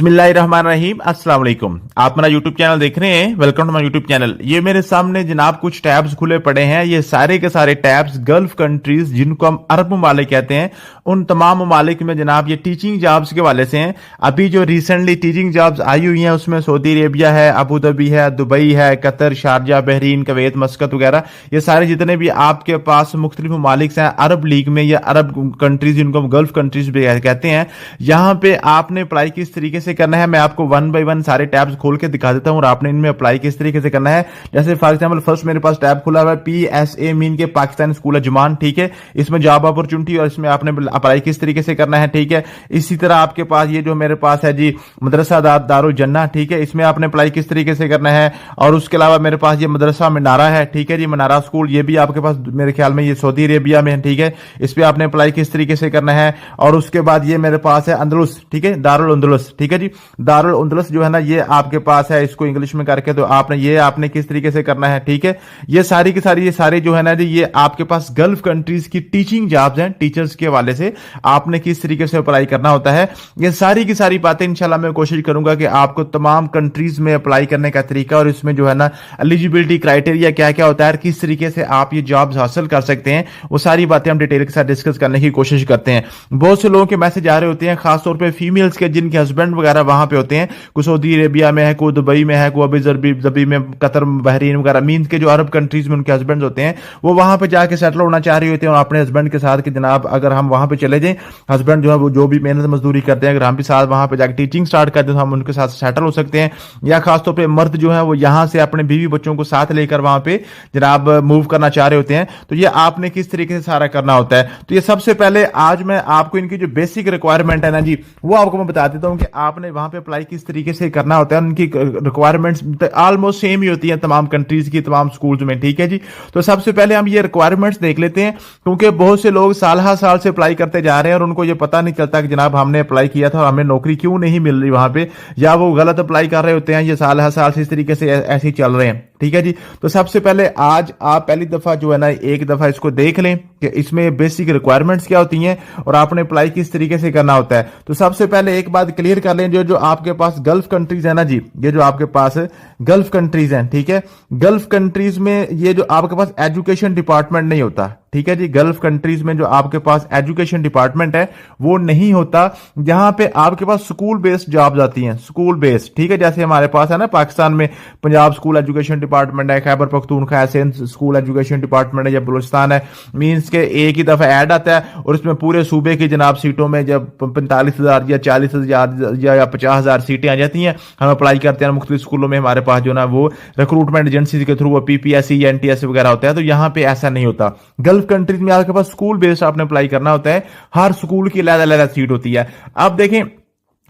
बिस्मिल्लाहिर्रहमानिर्रहीम अस्सलाम वालेकुम। आप मेरा यूट्यूब चैनल देख रहे हैं, welcome to my YouTube channel. ये मेरे सामने जनाब कुछ टैब्स खुले पड़े हैं। ये सारे के सारे टैब्स गल्फ कंट्रीज जिनको हम अरब ममालिक कहते हैं, उन तमाम ममालिक में जनाब ये टीचिंग जॉब्स के वाले से हैं। अभी जो रिसेंटली टीचिंग जॉब्स आई हुई हैं उसमें सऊदी अरेबिया है, अबू धाबी है, दुबई है, कतर, शारजा, बहरीन, कवैत, मस्कत वगैरह, ये सारे जितने भी आपके पास मुख्तलिफ ममालिक हैं अरब लीग में या अरब कंट्रीज जिनको हम गल्फ कंट्रीज भी कहते हैं, यहाँ पे आपने अप्लाई किस तरीके से करना है मैं आपको वन बाय वन सारे टैब्स खोल के दिखा देता हूं और आपने इनमें अप्लाई किस तरीके से करना है। जैसे फॉर एग्जांपल फर्स्ट मेरे पास टैब खुला हुआ है PSA मीन के पाकिस्तान स्कूल अजमान, ठीक है। इसमें जॉब अपॉर्चुनिटी और इसमें आपने अप्लाई किस तरीके से करना है, ठीक है। इसी तरह आपके पास ये जो मेरे पास है जी मदरसा दारुल जन्ना, ठीक है, इसमें आपने अप्लाई किस तरीके से करना है। और उसके अलावा मेरे पास ये मदरसा मनारा है, ठीक है जी, मनारा स्कूल, ये भी आपके पास मेरे ख्याल में ये सऊदी अरेबिया में है, ठीक है। इस पे आपने अप्लाई किस तरीके से करना है। और उसके बाद ये मेरे पास है अंदलुस, ठीक है, दारुल अंदलुस, ठीक है जी, दारुल अंदलुस जो है ना ये आपके पास है, इसको इंग्लिश में करके तो आपने किस तरीके से करना है, ठीक है। ये सारी की सारी ये सारे जो है ना जी ये आपके पास गल्फ कंट्रीज की टीचिंग जॉब्स हैं, टीचर्स के हवाले से आपने किस तरीके से अप्लाई करना होता है। ये सारी की सारी बातें इंशाल्लाह मैं कोशिश करूंगा कि आपको तमाम कंट्रीज में अप्लाई करने का तरीका और इसमें जो है ना एलिजिबिलिटी क्राइटेरिया क्या क्या होता है, किस तरीके से आप ये जॉब्स हासिल कर सकते हैं, वो सारी बातें हम डिटेल के साथ डिस्कस करने की कोशिश करते हैं। बहुत से लोगों के मैसेज आ रहे होते हैं, खासतौर पर फीमेल्स के जिनके हस्बैंड वगैरह वहां पे होते हैं, कोई सऊदी अरेबिया में है, कोई दुबई में है, कोई अबू धाबी में, कतर, बहरीन वगैरह, मीन्स के जो अरब कंट्रीज में उनके हस्बैंड होते हैं वो वहां पे जाके सेटल होना चाह रहे होते हैं और अपने हस्बैंड के साथ कि जनाब अगर हम वहां पे चले जाएं, हस्बैंड जो है वो जो भी मेहनत मजदूरी करते हैं, अगर हम भी साथ वहां पे जाकर टीचिंग स्टार्ट कर दें तो हम उनके साथ सेटल हो सकते हैं। या खासतौर पर मर्द जो है वो यहां से अपने बीवी बच्चों को साथ लेकर वहां पे जनाब मूव करना चाह रहे होते हैं, तो ये आपने किस तरीके से सारा करना होता है। तो ये सबसे पहले आज मैं आपको इनकी जो बेसिक रिक्वायरमेंट है ना जी वो आपको मैं बता देता हूं कि आपने वहां पे अप्लाई किस तरीके से करना होता है। उनकी रिक्वायरमेंट्स ऑलमोस्ट सेम ही होती है तमाम कंट्रीज की, तमाम स्कूल्स में, ठीक है जी। तो सबसे पहले हम ये रिक्वायरमेंट्स देख लेते हैं, क्योंकि बहुत से लोग साल हर साल से अप्लाई करते जा रहे हैं और उनको ये पता नहीं चलता कि जनाब हमने अप्लाई किया था और हमें नौकरी क्यों नहीं मिल रही वहां पे, या वो गलत अप्लाई कर रहे होते हैं, ये साल हर साल से इस तरीके से ऐसे ही चल रहे हैं, ठीक है जी। तो सबसे पहले आज आप पहली दफा जो है ना एक दफा इसको देख लें कि इसमें बेसिक रिक्वायरमेंट्स क्या होती हैं और आपने अप्लाई किस तरीके से करना होता है। तो सबसे पहले एक बात क्लियर कर लें, जो आपके पास गल्फ कंट्रीज है ना जी, ये जो आपके पास गल्फ कंट्रीज हैं, ठीक है, गल्फ कंट्रीज में ये जो आपके पास एजुकेशन डिपार्टमेंट नहीं होता, ठीक है जी। गल्फ कंट्रीज में जो आपके पास एजुकेशन डिपार्टमेंट है वो नहीं होता, जहां पे आपके पास स्कूल बेस्ड जॉब्स आती हैं, स्कूल बेस्ड, ठीक है। जैसे हमारे पास है ना पाकिस्तान में पंजाब स्कूल एजुकेशन डिपार्टमेंट है, खैबर पख्तूनख्वा है, सिंध स्कूल एजुकेशन डिपार्टमेंट है, या बलूचिस्तान है, मींस के एक ही दफा ऐड आता है और उसमें पूरे सूबे की जनाब सीटों में जब 45,000 या 40,000 या 50,000 सीटें आ जाती हैं, हम अप्लाई करते हैं मुख्तलिफ स्कूलों में, हमारे पास जो ना वो रिक्रूटमेंट एजेंसी के थ्रू PPSC या NTS वगैरह होता है। तो यहां पे ऐसा नहीं होता। गल्फ कंट्रीज में आपके पास स्कूल बेस्ड आपने अप्लाई करना होता है, हर स्कूल की अलग-अलग सीट होती है। अब देखें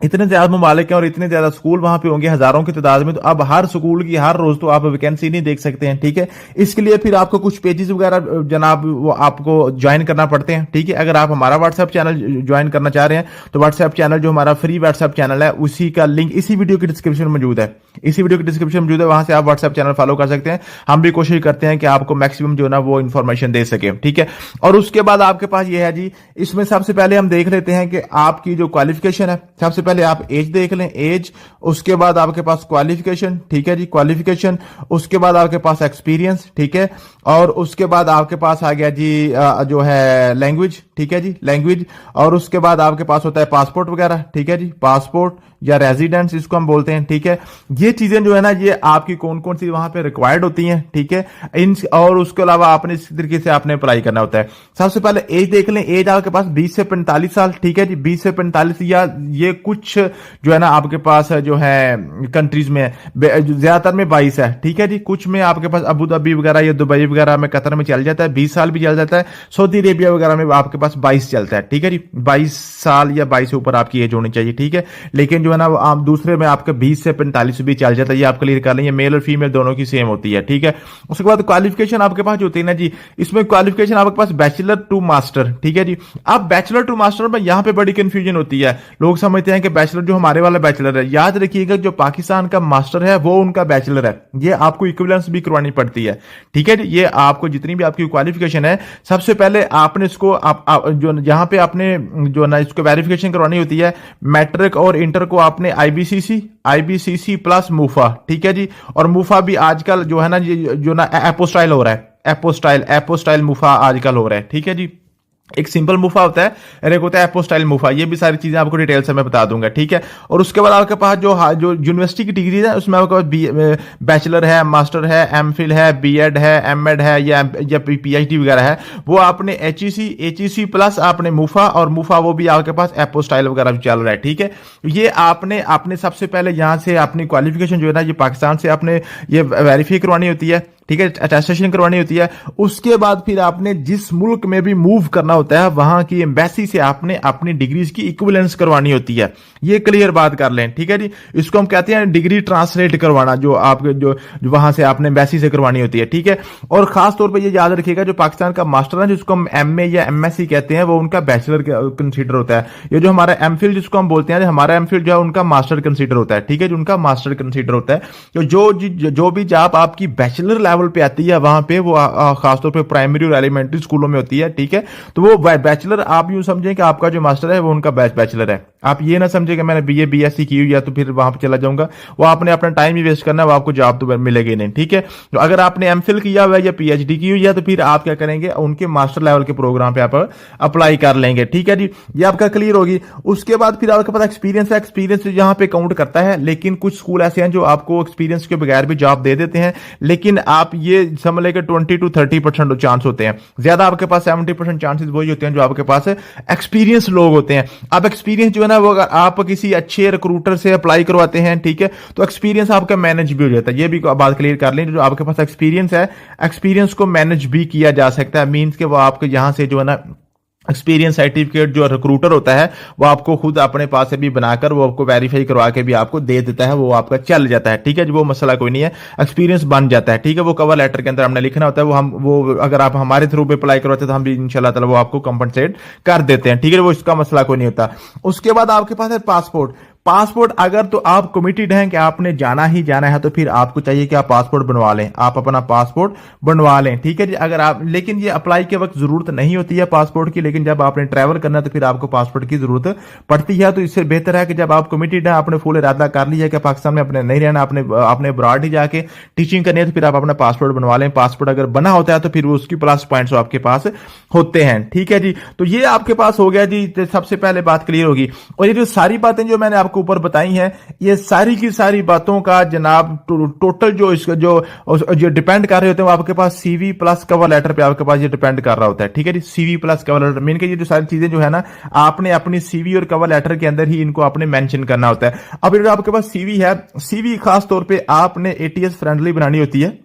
इतने ज्यादा ममालिक हैं और इतने ज्यादा स्कूल वहां पे होंगे हजारों की तादाद में, तो अब हर स्कूल की हर रोज तो आप वैकेंसी नहीं देख सकते हैं, ठीक है। इसके लिए फिर आपको कुछ पेजेस वगैरह जनाब वो आपको ज्वाइन करना पड़ते हैं, ठीक है। अगर आप हमारा व्हाट्सएप चैनल ज्वाइन करना चाह रहे हैं तो व्हाट्सएप चैनल जो हमारा फ्री व्हाट्सएप चैनल है उसी का लिंक इसी वीडियो की डिस्क्रिप्शन में मौजूद है, इसी वीडियो की डिस्क्रिप्शन में मौजूद है, वहां से आप व्हाट्सएप चैनल फॉलो कर सकते हैं। हम भी कोशिश करते हैं कि आपको मैक्सिमम जो ना वो इन्फॉर्मेशन दे सके, ठीक है। और उसके बाद आपके पास ये है जी, इसमें सबसे पहले हम देख लेते हैं कि आपकी जो क्वालिफिकेशन है, सबसे पहले आप एज देख लें, एज, उसके बाद आपके पास क्वालिफिकेशन, ठीक है जी, क्वालिफिकेशन, उसके बाद आपके पास एक्सपीरियंस, ठीक है, और उसके बाद आपके पास आ गया जी जो है लैंग्वेज, ठीक है जी, लैंग्वेज, और उसके बाद आपके पास होता है पासपोर्ट वगैरह, ठीक है जी, पासपोर्ट या रेजिडेंस इसको हम बोलते हैं, ठीक है। ये चीजें जो है ना ये आपकी कौन कौन सी वहां पे रिक्वायर्ड होती हैं, ठीक है। इन और उसके अलावा आपने इस तरीके से आपने अप्लाई करना होता है। सबसे पहले एज देख लें, एज आपके पास 20 से 45 साल, ठीक है जी, 20 से 45, या ये कुछ जो है ना आपके पास जो है कंट्रीज में ज्यादातर में 22 है, ठीक है जी। कुछ में आपके पास अबू धाबी वगैरह या दुबई वगैरह में, कतर में चल जाता है 20 साल भी चल जाता है, सऊदी अरेबिया वगैरह में आपके पास 22 चलता है, ठीक है जी। 22 साल या 22 से ऊपर आपकी एज होनी चाहिए, ठीक है। लेकिन जो है ना आप दूसरे में आपका 20 से 45 भी चल जाता है, ये आप क्लियर कर लें, मेल और फीमेल दोनों की सेम होती है, ठीक है। उसके बाद क्वालिफिकेशन आपके पास जो होती है ना जी, इसमें क्वालिफिकेशन आपके पास बैचलर टू मास्टर, ठीक है जी। अब बैचलर टू मास्टर में यहां पे बड़ी कंफ्यूजन होती है, लोग समझते हैं कि बैचलर जो हमारे वाला बैचलर है, याद रखिएगा जो पाकिस्तान का मास्टर है वो उनका बैचलर है, ये आपको इक्विवेलेंस भी करवानी पड़ती है। ठीक है, ये आपको जितनी भी आपकी क्वालिफिकेशन है, सबसे पहले आपने इसको जो यहाँ पे आपने जो ना इसको वेरिफिकेशन करवानी होती है, मैट्रिक और इंटर को आपने आईबीसीसी प्लस मूफा, ठीक है जी। और मूफा भी आजकल जो है ना जो ना एपोस्टाइल हो रहा है, एपोस्टाइल मूफा आजकल हो रहा है। ठीक है जी, एक सिंपल मुफा होता है और एक होता है एपोस्टाइल मुफा, ये भी सारी चीजें आपको डिटेल से मैं बता दूंगा। ठीक है, और उसके बाद आपके पास जो यूनिवर्सिटी की डिग्री है उसमें आपके पास बैचलर है, मास्टर है, एमफिल है, बीएड है, एमएड है या पीएचडी वगैरह है, वो आपने एचईसी प्लस आपने मुफा, और मुफा वो भी आपके पास एपोस्टाइल वगैरह चल रहा है। ठीक है, ये आपने सबसे पहले यहां से अपनी क्वालिफिकेशन जो है ना ये पाकिस्तान से आपने ये वेरीफाई करवानी होती है। ठीक है, अटेस्टेशन करवानी होती है। उसके बाद फिर आपने जिस मुल्क में भी मूव करना होता है वहां की एम्बेसी से आपने अपनी डिग्रीज की इक्विवेलेंस करवानी होती है। ये क्लियर बात कर लें। ठीक है जी, इसको हम कहते हैं डिग्री ट्रांसलेट करवाना, जो आपके जो वहां से आपने एम्बेसी से करवानी होती है। ठीक है, और खास तौर पर ये याद रखिएगा जो पाकिस्तान का मास्टर है जिसको हम एमए या एमएससी कहते हैं वो उनका बैचलर कंसीडर होता है। ये जो हमारा एमफिल जिसको हम बोलते हैं, हमारा एमफिल जो है उनका मास्टर कंसीडर होता है। ठीक है, जो उनका मास्टर कंसीडर होता है। तो जो भी जॉब आपकी बैचलर लेवल पे आती है वहां पे वो खासतौर पे प्राइमरी और एलिमेंट्री स्कूलों में होती है। ठीक है, तो वो बैचलर आप यूं समझें कि आपका जो मास्टर है वो उनका बैचलर है। आप ये ना समझे कि मैंने बीए बीएससी की हुई है तो फिर वहां पे चला जाऊंगा, वो आपने अपना टाइम ही वेस्ट करना है, वो आपको जॉब तो मिलेगी नहीं। ठीक है, तो अगर आपने एमफिल किया हुआ है या पीएचडी की हुई है तो फिर आप क्या करेंगे, उनके मास्टर लेवल के प्रोग्राम पे आप अप्लाई कर लेंगे। ठीक है जी, ये आपका क्लियर होगी। उसके बाद फिर आपके पास एक्सपीरियंस है, एक्सपीरियंस यहाँ पे काउंट करता है, लेकिन कुछ स्कूल ऐसे हैं जो आपको एक्सपीरियंस के बगैर भी जॉब दे देते हैं, लेकिन आप ये समझ लें कि 20 to 30% चांस होते हैं, ज्यादा आपके पास 70% चांसेस वही होते हैं जो आपके पास एक्सपीरियंस लोग होते हैं। अब एक्सपीरियंस जो है ना वो अगर आप किसी अच्छे रिक्रूटर से अप्लाई करवाते हैं, ठीक है, तो एक्सपीरियंस आपका मैनेज भी हो जाता है। ये भी बात क्लियर कर लें, जो आपके पास एक्सपीरियंस है, एक्सपीरियंस को मैनेज भी किया जा सकता है। मींस के वो आपके यहां से जो है ना एक्सपीरियंस सर्टिफिकेट जो रिक्रूटर होता है वो आपको खुद अपने पास से भी बनाकर वो आपको वेरीफाई करवा के भी आपको दे देता है, वो आपका चल जाता है। ठीक है, वो मसला कोई नहीं है, एक्सपीरियंस बन जाता है। ठीक है, वो कवर लेटर के अंदर हमने लिखना होता है, वो अगर आप हमारे थ्रू पे अप्लाई करवाते हैं तो हम भी इंशाल्लाह ताला वो आपको कंपनसेट कर देते हैं। ठीक है, वो इसका मसला कोई नहीं होता। उसके बाद आपके पास है पासपोर्ट अगर तो आप कमिटेड हैं कि आपने जाना ही जाना है तो फिर आपको चाहिए कि आप पासपोर्ट बनवा लें, आप अपना पासपोर्ट बनवा लें। ठीक है जी, अगर आप, लेकिन ये अप्लाई के वक्त जरूरत नहीं होती है पासपोर्ट की, लेकिन जब आपने ट्रैवल करना है तो फिर आपको पासपोर्ट की जरूरत पड़ती है। तो इससे बेहतर है कि जब आप कमिटेड है, आपने फुल इरादा कर लिया कि पाकिस्तान में अपने नहीं रहना, आपने अब्रॉड ही जाके टीचिंग करनी है, तो फिर आप अपना पासपोर्ट बनवा लें। पासपोर्ट अगर बना होता है तो फिर वो उसकी प्लस पॉइंट्स आपके पास होते हैं। ठीक है जी, तो ये आपके पास हो गया जी, सबसे पहले बात क्लियर होगी। और ये जो सारी बातें जो मैंने आपको ऊपर बताई हैं, ये सारी की सारी बातों का जनाब टोटल जो इसका जो डिपेंड कर रहे होते हैं वो आपके पास सीवी प्लस कवर लेटर पे आपके पास ये डिपेंड कर रहा होता है। ठीक है जी, CV plus cover letter mean के ये जो सारी चीजें जो है ना आपने अपनी सीवी और कवर लेटर के अंदर ही इनको आपने मेंशन करना होता है। अब जो आपके पास सीवी है, सीवी खास तौर पे आपने एटीएस फ्रेंडली बनानी होती है।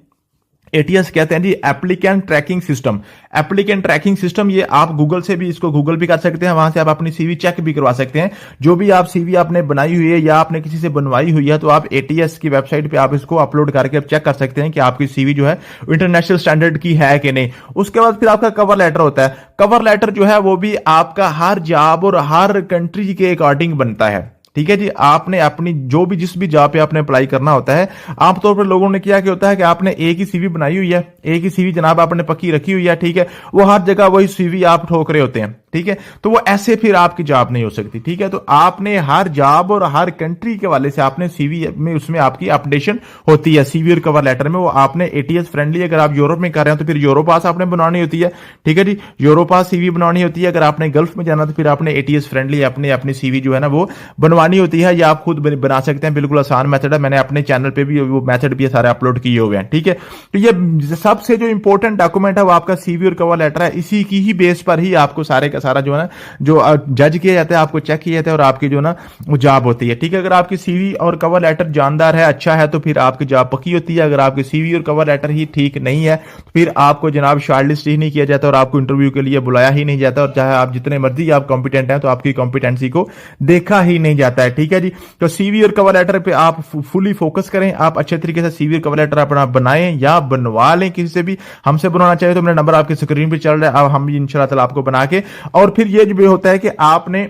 एटीएस कहते हैं जी applicant tracking system. Applicant tracking system ये आप गूगल से भी इसको गूगल भी कर सकते हैं, वहां से आप अपनी सीवी चेक भी करवा सकते हैं। जो भी आप सीवी आपने बनाई हुई है या आपने किसी से बनवाई हुई है तो आप एटीएस की वेबसाइट पे आप इसको अपलोड करके आप चेक कर सकते हैं कि आपकी सीवी जो है इंटरनेशनल स्टैंडर्ड की है कि नहीं। उसके बाद फिर आपका कवर लेटर होता है। कवर लेटर जो है वो भी आपका हर जॉब और हर कंट्री के अकॉर्डिंग बनता है। ठीक है जी, आपने अपनी जिस भी जॉब पे आपने अप्लाई करना होता है, आमतौर पर लोगों ने क्या होता है कि आपने एक ही सीवी बनाई हुई है, एक ही सीवी जनाब आपने पक्की रखी हुई है। ठीक है, वो हर जगह वही सीवी आप ठोक रहे होते हैं। ठीक है, तो वो ऐसे फिर आपकी जॉब नहीं हो सकती। ठीक है, तो आपने हर जॉब और हर कंट्री के वाले से आपने सीवी में उसमें आपकी अपडेशन होती है। सीवी और कवर लेटर में वो आपने एटीएस फ्रेंडली, अगर आप यूरोप में कर रहे हैं तो फिर यूरोपास आपने बनवानी होती है। ठीक है जी, यूरोपास सीवी बनवानी होती है। अगर आपने गल्फ में जाना तो फिर आपने एटीएस फ्रेंडली अपनी सीवी जो है ना वो बनवानी होती है, या आप खुद बना सकते हैं। बिल्कुल आसान मेथड है, मैंने अपने चैनल पे भी वो मेथड भी सारे अपलोड किए हुए हैं। ठीक है, तो ये सबसे जो इंपॉर्टेंट डॉक्यूमेंट है वो आपका सीवी और कवर लेटर है। इसी की ही बेस पर ही आपको सारे सारा जो है ना जो जज किया जाता है, आपको चेक किया जाता है और आपकी जो ना वो जॉब होती है। ठीक है, अगर आपकी सीवी और कवर लेटर जानदार है, अच्छा है, तो फिर आपकी जॉब पक्की होती है। अगर आपकी सीवी और कवर लेटर ही ठीक नहीं है तो फिर आपको जनाब शॉर्टलिस्ट ही नहीं किया जाता और आपको इंटरव्यू के लिए बुलाया ही नहीं जाता। और चाहे आप जितने मर्जी आप कॉम्पिटेंट हैं तो आपकी कॉम्पिटेंसी को देखा ही नहीं जाता है। ठीक है जी, तो सीवी और कवर लेटर पे आप फुली फोकस करें। आप अच्छे तरीके से सीवी और कवर लेटर अपना बनाएं या बनवा लें, किसी से भी हमसे बनवाना चाहिए तो मेरा नंबर आपके स्क्रीन पे चल रहा है, अब हम इंशाल्लाह ताला आपको बना के। और फिर ये जो भी होता है कि आपने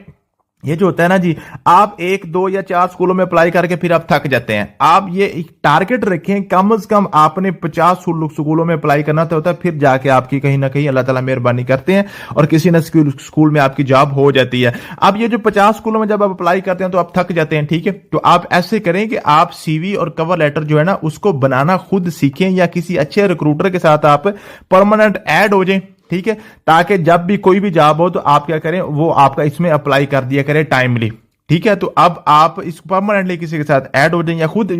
ये जो होता है ना जी, आप 1 2 या 4 स्कूलों में अप्लाई करके फिर आप थक जाते हैं। आप ये एक टारगेट रखें, कम से कम आपने 50 स्कूलों में अप्लाई करना होता है, फिर जाके आपकी कहीं ना कहीं अल्लाह ताला मेहरबानी करते हैं और किसी न स्कूल में आपकी जॉब हो जाती है। अब ये जो 50 स्कूलों में जब आप अप्लाई करते हैं तो आप थक जाते हैं, ठीक है। तो आप ऐसे करें कि आप सीवी और कवर लेटर जो है ना उसको बनाना खुद सीखें, या किसी अच्छे रिक्रूटर के साथ आप परमानेंट ऐड हो जाएं, ठीक है, ताकि जब भी कोई भी जॉब हो तो आप क्या करें, वो आपका इसमें अप्लाई कर दिया करें टाइमली, ठीक है। तो अब आप इस परमानेंटली किसी के साथ ऐड हो जाएं, या खुद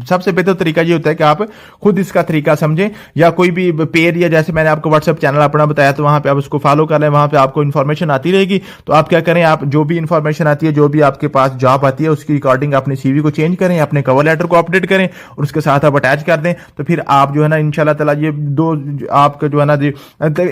सबसे बेहतर तरीका ये होता है कि आप खुद इसका तरीका समझें, या कोई भी पेज, या जैसे मैंने आपको व्हाट्सएप चैनल अपना बताया तो वहां पे आप उसको फॉलो कर लें, वहां पे आपको इन्फॉर्मेशन आती रहेगी। तो आप क्या करें, आप जो भी इन्फॉर्मेशन आती है, जो भी आपके पास जॉब आती है, उसकी अकॉर्डिंग अपने सीवी को चेंज करें, अपने कवर लेटर को अपडेट करें और उसके साथ आप अटैच कर दें। तो फिर आप जो है ना इंशाल्लाह ताला ये आपका जो है ना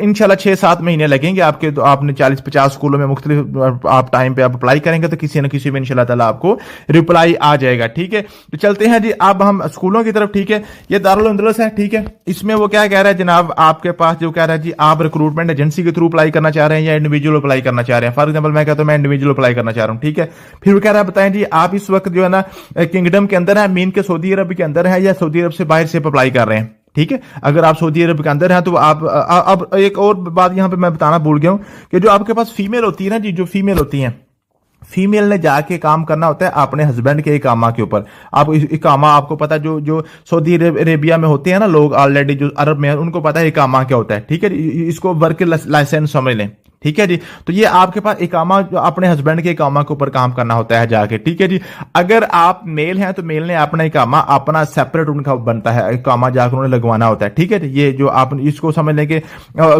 इंशाल्लाह 6 7 महीने लगेंगे आपके, तो आपने 40 50 स्कूलों में मुख्तलिफ आप टाइम पे आप अप्लाई करेंगे तो किसी न किसी में इंशाल्लाह ताला आपको रिप्लाई आ जाएगा, ठीक है। तो चलते हैं जी अब हम स्कूलों की तरफ, ठीक है। ये दारुल अंदलस है, ठीक है। इसमें वो क्या कह रहा है जनाब, आपके पास जो कह रहा है जी, आप रिक्रूटमेंट एजेंसी के थ्रू अप्लाई करना चाह रहे हैं या इंडिविजुअल अप्लाई करना चाह रहे हैं। फॉर एग्जांपल मैं कहता हूं मैं इंडिविजुअल अप्लाई करना चाह रहा हूं, ठीक है। फिर वो कह रहा है बताएं जी आप इस वक्त जो है ना किंगडम के अंदर है, मीन के सऊदी अरब के अंदर है, या सऊदी अरब से बाहर से अप्लाई कर रहे हैं, ठीक है। अगर आप सऊदी अरब के अंदर हैं तो आप अब एक और बात यहां पे मैं बताना भूल गया हूं कि जो आपके पास फीमेल होती है ना जी, जो फीमेल होती हैं, फीमेल ने जाके काम करना होता है अपने हस्बैंड के इकामा के ऊपर। आप इकामा आपको पता, जो जो सऊदी अरेबिया में होते हैं ना लोग ऑलरेडी, जो अरब में है, उनको पता है इकामा क्या होता है, ठीक है। इसको वर्क लाइसेंस समझ लें, ठीक है जी। तो ये आपके पास इकामा, जो अपने हस्बैंड के इकामा के ऊपर काम करना होता है जाके, ठीक है जी। अगर आप मेल हैं तो मेल ने अपना इकामा अपना सेपरेट उनका बनता है, इकामा जाकर उन्हें लगवाना होता है, ठीक है। ये जो आप इसको समझ लें कि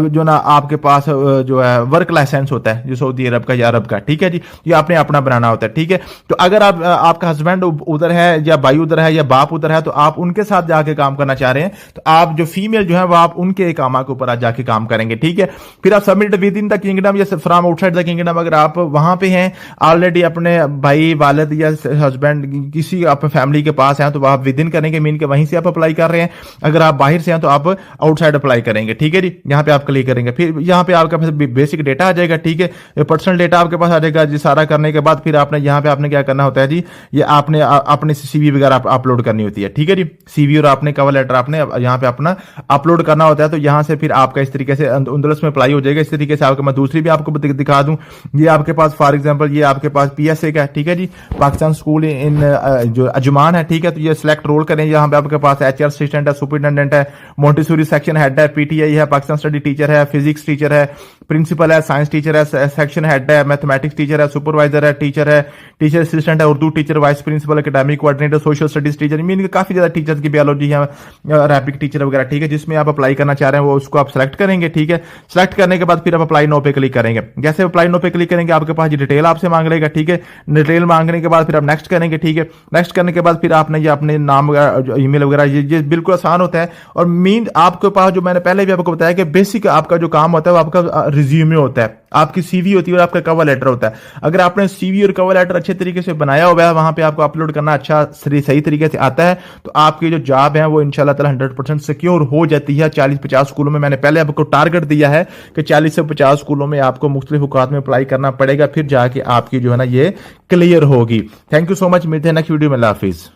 जो ना आपके पास जो है वर्क लाइसेंस होता है जो सऊदी अरब का या अरब का, ठीक है जी, ये आपने अपना बनाना होता है, ठीक है। तो अगर आप आपका हस्बैंड उधर है या भाई उधर है या बाप उधर है, तो आप उनके साथ जाके काम करना चाह रहे हैं, तो आप जो फीमेल जो है वो आप उनके इकामा के ऊपर आज जाके काम करेंगे, ठीक है। फिर आप submit with in the kingdom या फ्रॉम आउटसाइड द किंगडम, अगर आप वहां पे हैं ऑलरेडी अपने भाई वालिद या हस्बैंड किसी अपने फैमिली के पास हैं, तो आप विद इन करेंगे, मीन के वहीं से आप अप्लाई कर रहे हैं। अगर आप बाहर से हैं तो आप आउटसाइड अप्लाई करेंगे, ठीक है जी। यहां पे आप क्लिक करेंगे, फिर यहां पे आपका बेसिक डेटा आ जाएगा, ठीक है। पर्सनल डेटा आपके पास आ जाएगा जी। सारा करने के बाद फिर आपने यहां पे आपने क्या करना होता है जी, ये आपने अपने सीवी वगैरह अपलोड करनी होती है, ठीक है जी। सीवी और आपने कवर लेटर आपने यहां पे अपना अपलोड करना होता है। तो यहां से फिर आपका इस तरीके से अंदलस में अप्लाई हो जाएगा। इस तरीके से आपको मैं दूसरी भी आपको दिखा दूं, ये आपके पास फॉर एग्जांपल ये आपके पास पीएसए का, ठीक है जी, पाकिस्तान स्कूल इन जो अजमान है, ठीक है। तो ये सिलेक्ट रोल करें, यहां पे आपके पास एचआर असिस्टेंट है, सुपरिटेंडेंट है, मोंटेसोरी सेक्शन हेड है, पीटीआई है, पाकिस्तान स्टडी टीचर है, फिजिक्स टीचर है, प्रिंसिपल है, साइंस टीचर है, सेक्शन हेड है, मैथमेटिक्स टीचर है, सुपरवाइजर है, टीचर असिस्टेंट है, Urdu teacher, vice principal, academic coordinator, social studies teacher, mean काफी ज्यादा टीचर्स की बायोलॉजी है, अरबिक टीचर वगैरह, ठीक है। जिसमें आप अप्लाई करना चाह रहे हैं वो उसको आप सेलेक्ट करेंगे, ठीक है। सेलेक्ट करने के बाद फिर आप अप्लाई नो पे क्लिक करेंगे। जैसे अप्लाई नो पे क्लिक करेंगे आपके पास डिटेल आपसे मांग लेगा, ठीक है। डिटेल मांगने के बाद फिर आप नेक्स्ट करेंगे, ठीक है। नेक्स्ट करने के बाद फिर आपने ये अपने नाम वगैरह, ईमेल वगैरह, ये बिल्कुल आसान होता है। और मीन आपके पास जो मैंने पहले भी आपको बताया कि बेसिक आपका जो काम होता है वो आपका रिज्यूमे होता है, आपकी सीवी होती है और आपका कवर लेटर होता है। अगर आपने सीवी और कवर लेटर अच्छे तरीके से बनाया हुआ है, वहां पे आपको अपलोड करना अच्छा सही तरीके से आता है, तो आपकी जो जॉब है वो इंशाल्लाह ताला 100% सिक्योर हो जाती है। 40-50 स्कूलों में मैंने पहले आपको टारगेट दिया है कि 40 से 50 स्कूलों में आपको मुख्तलिफ औकात में अप्लाई करना पड़ेगा, फिर जाके आपकी जो है ना ये क्लियर होगी। थैंक यू सो मच, मिलते हैं नेक्स्ट वीडियो में। अल्लाह हाफिज।